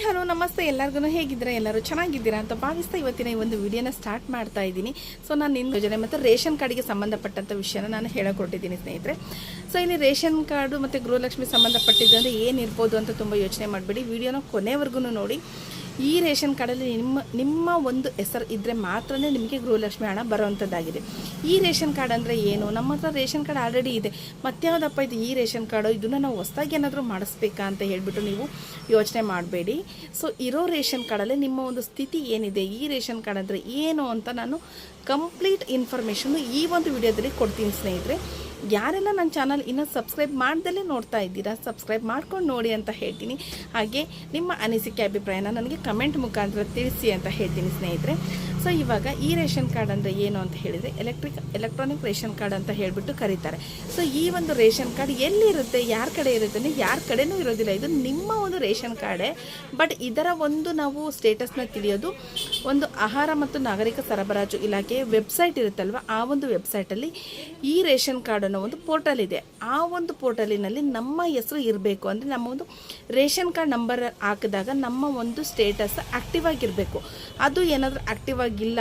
Hello ನಮಸ್ತೆ ಎಲ್ಲರಿಗೂ ಹೇಗಿದ್ದೀರಾ ಎಲ್ಲರೂ ಚೆನ್ನಾಗಿದ್ದೀರಾ ಅಂತ ಭಾವಿಸ್ತಾ ಇವತ್ತಿನ ಈ ಒಂದು ವಿಡಿಯೋನ ಸ್ಟಾರ್ಟ್ ಮಾಡ್ತಾ ಇದ್ದೀನಿ. ಸೊ ನಾನು ನಿನ್ನ ಯೋಜನೆ ಮತ್ತು ರೇಷನ್ ಕಾರ್ಡಿಗೆ ಸಂಬಂಧಪಟ್ಟಂಥ ವಿಷಯನ ನಾನು ಹೇಳಕೊಟ್ಟಿದ್ದೀನಿ ಸ್ನೇಹಿತರೆ. ಸೊ ಇಲ್ಲಿ ರೇಷನ್ ಕಾರ್ಡು ಮತ್ತು ಗೃಹಲಕ್ಷ್ಮಿ ಸಂಬಂಧಪಟ್ಟಿದ್ದಂದರೆ ಏನಿರ್ಬೋದು ಅಂತ ತುಂಬ ಯೋಚನೆ ಮಾಡಬೇಡಿ. ವಿಡಿಯೋನ ಕೊನೆವರೆಗೂ ನೋಡಿ. ಈ ರೇಷನ್ ಕಾರ್ಡಲ್ಲಿ ನಿಮ್ಮ ಒಂದು ಹೆಸರು ಇದ್ದರೆ ಮಾತ್ರ ನಿಮಗೆ ಗೃಹಲಕ್ಷ್ಮಿ ಹಣ ಬರೋವಂಥದ್ದಾಗಿದೆ. ಈ ರೇಷನ್ ಕಾರ್ಡ್ ಅಂದರೆ ಏನು? ನಮ್ಮ ಹತ್ರ ರೇಷನ್ ಕಾರ್ಡ್ ಆಲ್ರೆಡಿ ಇದೆ, ಮತ್ಯಾವುದಪ್ಪ ಇದು ಈ ರೇಷನ್ ಕಾರ್ಡು, ಇದನ್ನು ನಾವು ಹೊಸದಾಗಿ ಏನಾದರೂ ಮಾಡಿಸ್ಬೇಕಾ ಅಂತ ಹೇಳಿಬಿಟ್ಟು ನೀವು ಯೋಚನೆ ಮಾಡಬೇಡಿ. ಸೊ ಇರೋ ರೇಷನ್ ಕಾರ್ಡಲ್ಲಿ ನಿಮ್ಮ ಒಂದು ಸ್ಥಿತಿ ಏನಿದೆ, ಈ ರೇಷನ್ ಕಾರ್ಡ್ ಅಂದರೆ ಏನು ಅಂತ ನಾನು ಕಂಪ್ಲೀಟ್ ಇನ್ಫಾರ್ಮೇಷನ್ನು ಈ ಒಂದು ವಿಡಿಯೋದಲ್ಲಿ ಕೊಡ್ತೀನಿ ಸ್ನೇಹಿತರೆ. ಯಾರೆಲ್ಲ ನನ್ನ ಚಾನಲ್ ಇನ್ನೂ ಸಬ್ಸ್ಕ್ರೈಬ್ ಮಾಡ್ದಲ್ಲೇ ನೋಡ್ತಾ ಇದ್ದೀರಾ, ಸಬ್ಸ್ಕ್ರೈಬ್ ಮಾಡ್ಕೊಂಡು ನೋಡಿ ಅಂತ ಹೇಳ್ತೀನಿ. ಹಾಗೆ ನಿಮ್ಮ ಅನಿಸಿಕೆ ಅಭಿಪ್ರಾಯನ ನನಗೆ ಕಮೆಂಟ್ ಮುಖಾಂತರ ತಿಳಿಸಿ ಅಂತ ಹೇಳ್ತೀನಿ ಸ್ನೇಹಿತರೆ. ಸೊ ಇವಾಗ ಈ ರೇಷನ್ ಕಾರ್ಡ್ ಅಂದರೆ ಏನು ಅಂತ ಹೇಳಿದರೆ ಎಲೆಕ್ಟ್ರಾನಿಕ್ ರೇಷನ್ ಕಾರ್ಡ್ ಅಂತ ಹೇಳಿಬಿಟ್ಟು ಕರೀತಾರೆ. ಸೊ ಈ ಒಂದು ರೇಷನ್ ಕಾರ್ಡ್ ಎಲ್ಲಿರುತ್ತೆ, ಯಾರ ಕಡೆ ಇರುತ್ತೆ ಅಂದರೆ ಯಾರ ಕಡೆನೂ ಇರೋದಿಲ್ಲ. ಇದು ನಿಮ್ಮ ಒಂದು ರೇಷನ್ ಕಾರ್ಡೇ. ಬಟ್ ಇದರ ಒಂದು ನಾವು ಸ್ಟೇಟಸ್ನ ತಿಳಿಯೋದು ಒಂದು ಆಹಾರ ಮತ್ತು ನಾಗರಿಕ ಸರಬರಾಜು ಇಲಾಖೆ ವೆಬ್ಸೈಟ್ ಇರುತ್ತಲ್ವ, ಆ ಒಂದು ವೆಬ್ಸೈಟಲ್ಲಿ ಈ ರೇಷನ್ ಕಾರ್ಡ್ ಅನ್ನೋ ಒಂದು ಪೋರ್ಟಲ್ ಇದೆ. ಆ ಒಂದು ಪೋರ್ಟಲಿನಲ್ಲಿ ನಮ್ಮ ಹೆಸರು ಇರಬೇಕು. ಅಂದರೆ ನಮ್ಮ ಒಂದು ರೇಷನ್ ಕಾರ್ಡ್ ನಂಬರ್ ಹಾಕಿದಾಗ ನಮ್ಮ ಒಂದು ಸ್ಟೇಟಸ್ ಆ್ಯಕ್ಟಿವ್ ಆಗಿರಬೇಕು. ಅದು ಏನಾದರೂ ಆ್ಯಕ್ಟಿವ್ ಆಗಿಲ್ಲ,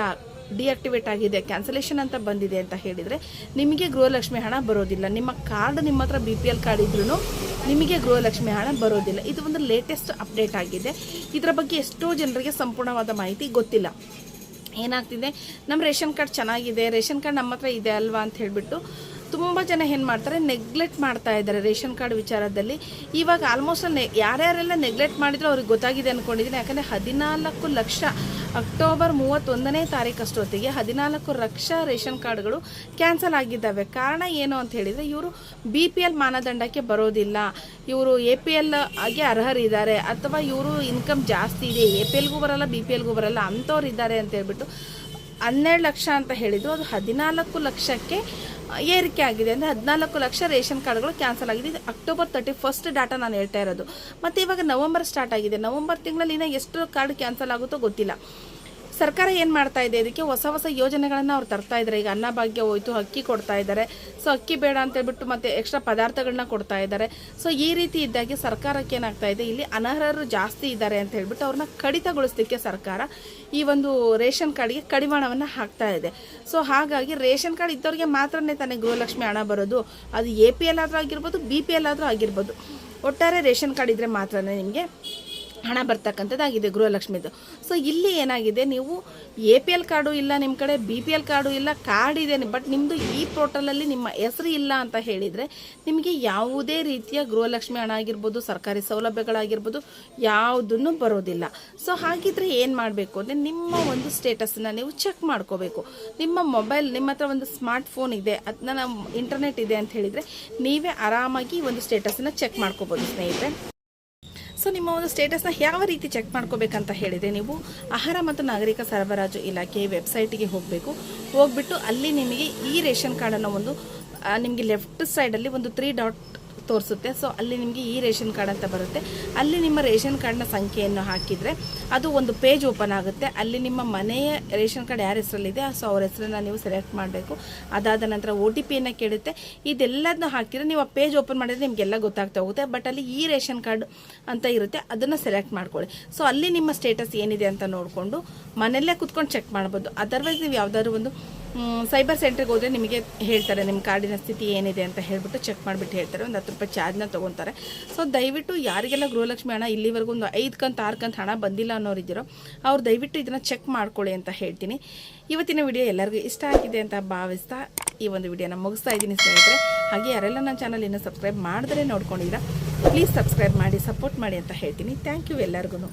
ಡಿಆಕ್ಟಿವೇಟ್ ಆಗಿದೆ, ಕ್ಯಾನ್ಸಲೇಷನ್ ಅಂತ ಬಂದಿದೆ ಅಂತ ಹೇಳಿದರೆ ನಿಮಗೆ ಗೃಹಲಕ್ಷ್ಮಿ ಹಣ ಬರೋದಿಲ್ಲ. ನಿಮ್ಮ ಕಾರ್ಡ್ ನಿಮ್ಮ ಹತ್ರ BPL ಕಾರ್ಡ್ ಇದ್ರೂ ನಿಮಗೆ ಗೃಹಲಕ್ಷ್ಮಿ ಹಣ ಬರೋದಿಲ್ಲ. ಇದು ಒಂದು ಲೇಟೆಸ್ಟ್ ಅಪ್ಡೇಟ್ ಆಗಿದೆ. ಇದರ ಬಗ್ಗೆ ಎಷ್ಟೋ ಜನರಿಗೆ ಸಂಪೂರ್ಣವಾದ ಮಾಹಿತಿ ಗೊತ್ತಿಲ್ಲ. ಏನಾಗ್ತಿದೆ, ನಮ್ಮ ರೇಷನ್ ಕಾರ್ಡ್ ಚೆನ್ನಾಗಿದೆ, ರೇಷನ್ ಕಾರ್ಡ್ ನಮ್ಮ ಹತ್ರ ಇದೆ ಅಲ್ವಾ ಅಂತ ಹೇಳಿಬಿಟ್ಟು ತುಂಬ ಜನ ಏನು ಮಾಡ್ತಾರೆ, ನೆಗ್ಲೆಕ್ಟ್ ಮಾಡ್ತಾ ಇದ್ದಾರೆ ರೇಷನ್ ಕಾರ್ಡ್ ವಿಚಾರದಲ್ಲಿ. ಇವಾಗ ಆಲ್ಮೋಸ್ಟ್ ಯಾರ್ಯಾರೆಲ್ಲ ನೆಗ್ಲೆಕ್ಟ್ ಮಾಡಿದ್ರು ಅವ್ರಿಗೆ ಗೊತ್ತಾಗಿದೆ ಅಂದ್ಕೊಂಡಿದ್ದೀನಿ. ಯಾಕಂದರೆ 14 ಲಕ್ಷ ಅಕ್ಟೋಬರ್ 31ನೇ ತಾರೀಕು ಅಷ್ಟೊತ್ತಿಗೆ 14 ಲಕ್ಷ ರೇಷನ್ ಕಾರ್ಡ್ಗಳು ಕ್ಯಾನ್ಸಲ್ ಆಗಿದ್ದಾವೆ. ಕಾರಣ ಏನು ಅಂತ ಹೇಳಿದರೆ, ಇವರು BPL ಮಾನದಂಡಕ್ಕೆ ಬರೋದಿಲ್ಲ, ಇವರು APL ಆಗಿ ಅರ್ಹರಿದ್ದಾರೆ, ಅಥವಾ ಇವರು ಇನ್ಕಮ್ ಜಾಸ್ತಿ ಇದೆ, APLಗೂ ಬರಲ್ಲ BPLಗೂ ಬರಲ್ಲ ಅಂಥವ್ರು ಇದ್ದಾರೆ ಅಂತ ಹೇಳ್ಬಿಟ್ಟು 12 ಲಕ್ಷ ಅಂತ ಹೇಳಿದ್ದು ಅದು 14 ಲಕ್ಷಕ್ಕೆ ಏರಿಕೆ ಆಗಿದೆ. ಅಂದರೆ 14 ಲಕ್ಷ ರೇಷನ್ ಕಾರ್ಡ್ಗಳು ಕ್ಯಾನ್ಸಲ್ ಆಗಿದೆ. ಇದು ಅಕ್ಟೋಬರ್ 31 ಡಾಟಾ ನಾನು ಹೇಳ್ತಾ ಇರೋದು. ಮತ್ತು ಇವಾಗ ನವಂಬರ್ ಸ್ಟಾರ್ಟ್ ಆಗಿದೆ. ನವಂಬರ್ ತಿಂಗಳಲ್ಲಿ ಇನ್ನೂ ಎಷ್ಟು ಕಾರ್ಡ್ ಕ್ಯಾನ್ಸಲ್ ಆಗುತ್ತೋ ಗೊತ್ತಿಲ್ಲ. ಸರ್ಕಾರ ಏನು ಮಾಡ್ತಾ ಇದೆ, ಇದಕ್ಕೆ ಹೊಸ ಹೊಸ ಯೋಜನೆಗಳನ್ನು ಅವ್ರು ತರ್ತಾ ಇದ್ದಾರೆ. ಈಗ ಅನ್ನಭಾಗ್ಯ ಹೋಯ್ತು, ಅಕ್ಕಿ ಕೊಡ್ತಾ ಇದ್ದಾರೆ. ಸೊ ಅಕ್ಕಿ ಬೇಡ ಅಂತ ಹೇಳ್ಬಿಟ್ಟು ಮತ್ತೆ ಎಕ್ಸ್ಟ್ರಾ ಪದಾರ್ಥಗಳನ್ನ ಕೊಡ್ತಾ ಇದ್ದಾರೆ. ಸೊ ಈ ರೀತಿ ಇದ್ದಾಗೆ ಸರ್ಕಾರಕ್ಕೆ ಏನಾಗ್ತಾ ಇದೆ, ಇಲ್ಲಿ ಅನರ್ಹರು ಜಾಸ್ತಿ ಇದ್ದಾರೆ ಅಂತ ಹೇಳ್ಬಿಟ್ಟು ಅವ್ರನ್ನ ಕಡಿತಗೊಳಿಸಲಿಕ್ಕೆ ಸರ್ಕಾರ ಈ ಒಂದು ರೇಷನ್ ಕಾರ್ಡ್ಗೆ ಕಡಿವಾಣವನ್ನು ಹಾಕ್ತಾ ಇದೆ. ಸೊ ಹಾಗಾಗಿ ರೇಷನ್ ಕಾರ್ಡ್ ಇದ್ದವ್ರಿಗೆ ಮಾತ್ರನೇ ತಾನೇ ಗೃಹಲಕ್ಷ್ಮಿ ಹಣ ಬರೋದು. ಅದು APL ಆದರೂ ಆಗಿರ್ಬೋದು, BPL ಆದರೂ ಆಗಿರ್ಬೋದು. ಒಟ್ಟಾರೆ ರೇಷನ್ ಕಾರ್ಡ್ ಇದ್ದರೆ ಮಾತ್ರನೇ ನಿಮಗೆ ಹಣ ಬರ್ತಕ್ಕಂಥದ್ದಾಗಿದೆ ಗೃಹಲಕ್ಷ್ಮಿದು. ಸೊ ಇಲ್ಲಿ ಏನಾಗಿದೆ, ನೀವು APL ಕಾರ್ಡು ಇಲ್ಲ ನಿಮ್ಮ ಕಡೆ, BPL ಕಾರ್ಡು ಇಲ್ಲ, ಕಾರ್ಡ್ ಇದೆ ಬಟ್ ನಿಮ್ಮದು ಈ ಪೋರ್ಟಲಲ್ಲಿ ನಿಮ್ಮ ಹೆಸರು ಇಲ್ಲ ಅಂತ ಹೇಳಿದರೆ ನಿಮಗೆ ಯಾವುದೇ ರೀತಿಯ ಗೃಹಲಕ್ಷ್ಮಿ ಹಣ ಆಗಿರ್ಬೋದು, ಸರ್ಕಾರಿ ಸೌಲಭ್ಯಗಳಾಗಿರ್ಬೋದು, ಯಾವುದನ್ನು ಬರೋದಿಲ್ಲ. ಸೊ ಹಾಗಿದ್ರೆ ಏನು ಮಾಡಬೇಕು ಅಂದರೆ, ನಿಮ್ಮ ಒಂದು ಸ್ಟೇಟಸನ್ನು ನೀವು ಚೆಕ್ ಮಾಡ್ಕೋಬೇಕು. ನಿಮ್ಮ ಮೊಬೈಲ್, ನಿಮ್ಮ ಹತ್ರ ಒಂದು ಸ್ಮಾರ್ಟ್ ಫೋನ್ ಇದೆ, ಅದನ್ನ ಇಂಟರ್ನೆಟ್ ಇದೆ ಅಂತ ಹೇಳಿದರೆ ನೀವೇ ಆರಾಮಾಗಿ ಒಂದು ಸ್ಟೇಟಸನ್ನು ಚೆಕ್ ಮಾಡ್ಕೋಬೋದು ಸ್ನೇಹಿತರೆ. ಸೊ ನಿಮ್ಮ ಒಂದು ಸ್ಟೇಟಸ್ನ ಯಾವ ರೀತಿ ಚೆಕ್ ಮಾಡ್ಕೋಬೇಕಂತ ಹೇಳಿದರೆ, ನೀವು ಆಹಾರ ಮತ್ತು ನಾಗರಿಕ ಸರಬರಾಜು ಇಲಾಖೆ ವೆಬ್ಸೈಟಿಗೆ ಹೋಗಬೇಕು. ಹೋಗ್ಬಿಟ್ಟು ಅಲ್ಲಿ ನಿಮಗೆ ಈ ರೇಷನ್ ಕಾರ್ಡನ್ನು ಒಂದು ನಿಮಗೆ ಲೆಫ್ಟ್ ಸೈಡಲ್ಲಿ ಒಂದು 3 ಡಾಟ್ ತೋರಿಸುತ್ತೆ. ಸೊ ಅಲ್ಲಿ ನಿಮಗೆ ಈ ರೇಷನ್ ಕಾರ್ಡ್ ಅಂತ ಬರುತ್ತೆ. ಅಲ್ಲಿ ನಿಮ್ಮ ರೇಷನ್ ಕಾರ್ಡ್ನ ಸಂಖ್ಯೆಯನ್ನು ಹಾಕಿದರೆ ಅದು ಒಂದು ಪೇಜ್ ಓಪನ್ ಆಗುತ್ತೆ. ಅಲ್ಲಿ ನಿಮ್ಮ ಮನೆಯ ರೇಷನ್ ಕಾರ್ಡ್ ಯಾರ ಹೆಸರಲ್ಲಿದೆ ಸೊ ಅವ್ರ ಹೆಸರನ್ನು ನೀವು ಸೆಲೆಕ್ಟ್ ಮಾಡಬೇಕು. ಅದಾದ ನಂತರ OTPಯನ್ನು ಕೇಳುತ್ತೆ. ಇದೆಲ್ಲದನ್ನ ಹಾಕಿದರೆ ನೀವು ಆ ಪೇಜ್ ಓಪನ್ ಮಾಡಿದರೆ ನಿಮಗೆಲ್ಲ ಗೊತ್ತಾಗ್ತಾ ಹೋಗುತ್ತೆ. ಬಟ್ ಅಲ್ಲಿ ಈ ರೇಷನ್ ಕಾರ್ಡ್ ಅಂತ ಇರುತ್ತೆ, ಅದನ್ನು ಸೆಲೆಕ್ಟ್ ಮಾಡ್ಕೊಳ್ಳಿ. ಸೊ ಅಲ್ಲಿ ನಿಮ್ಮ ಸ್ಟೇಟಸ್ ಏನಿದೆ ಅಂತ ನೋಡಿಕೊಂಡು ಮನೆಯಲ್ಲೇ ಕುತ್ಕೊಂಡು ಚೆಕ್ ಮಾಡ್ಬೋದು. ಅದರ್ವೈಸ್ ನೀವು ಯಾವುದಾದ್ರು ಒಂದು ಸೈಬರ್ ಸೆಂಟ್ರಿಗೆ ಹೋದರೆ ನಿಮಗೆ ಹೇಳ್ತಾರೆ ನಿಮ್ಮ ಕಾರ್ಡಿನ ಸ್ಥಿತಿ ಏನಿದೆ ಅಂತ ಹೇಳಿಬಿಟ್ಟು ಚೆಕ್ ಮಾಡಿಬಿಟ್ಟು ಹೇಳ್ತಾರೆ. ಒಂದು 10 ರೂಪಾಯಿ ಚಾರ್ಜ್ನ ತೊಗೊತಾರೆ. ಸೊ ದಯವಿಟ್ಟು ಯಾರಿಗೆಲ್ಲ ಗೃಹಲಕ್ಷ್ಮಿ ಹಣ ಇಲ್ಲಿವರೆಗೂ ಒಂದು 5 ಕಂತು 6 ಕಂತು ಹಣ ಬಂದಿಲ್ಲ ಅನ್ನೋರಿದ್ದೀರೋ ಅವ್ರು ದಯವಿಟ್ಟು ಇದನ್ನು ಚೆಕ್ ಮಾಡ್ಕೊಳ್ಳಿ ಅಂತ ಹೇಳ್ತೀನಿ. ಇವತ್ತಿನ ವಿಡಿಯೋ ಎಲ್ಲರಿಗೂ ಇಷ್ಟ ಆಗಿದೆ ಅಂತ ಭಾವಿಸ್ತಾ ಈ ಒಂದು ವಿಡಿಯೋನ ಮುಗಿಸ್ತಾ ಇದ್ದೀನಿ ಸ್ನೇಹಿತರೆ. ಹಾಗೆ ಯಾರೆಲ್ಲ ನನ್ನ ಚಾನಲ್ ಇನ್ನೂ ಸಬ್ಸ್ಕ್ರೈಬ್ ಮಾಡಿದ್ರೆ ನೋಡ್ಕೊಂಡಿದ್ದೀರಾ, ಪ್ಲೀಸ್ ಸಬ್ಸ್ಕ್ರೈಬ್ ಮಾಡಿ, ಸಪೋರ್ಟ್ ಮಾಡಿ ಅಂತ ಹೇಳ್ತೀನಿ. ಥ್ಯಾಂಕ್ ಯು ಎಲ್ಲರಿಗೂ.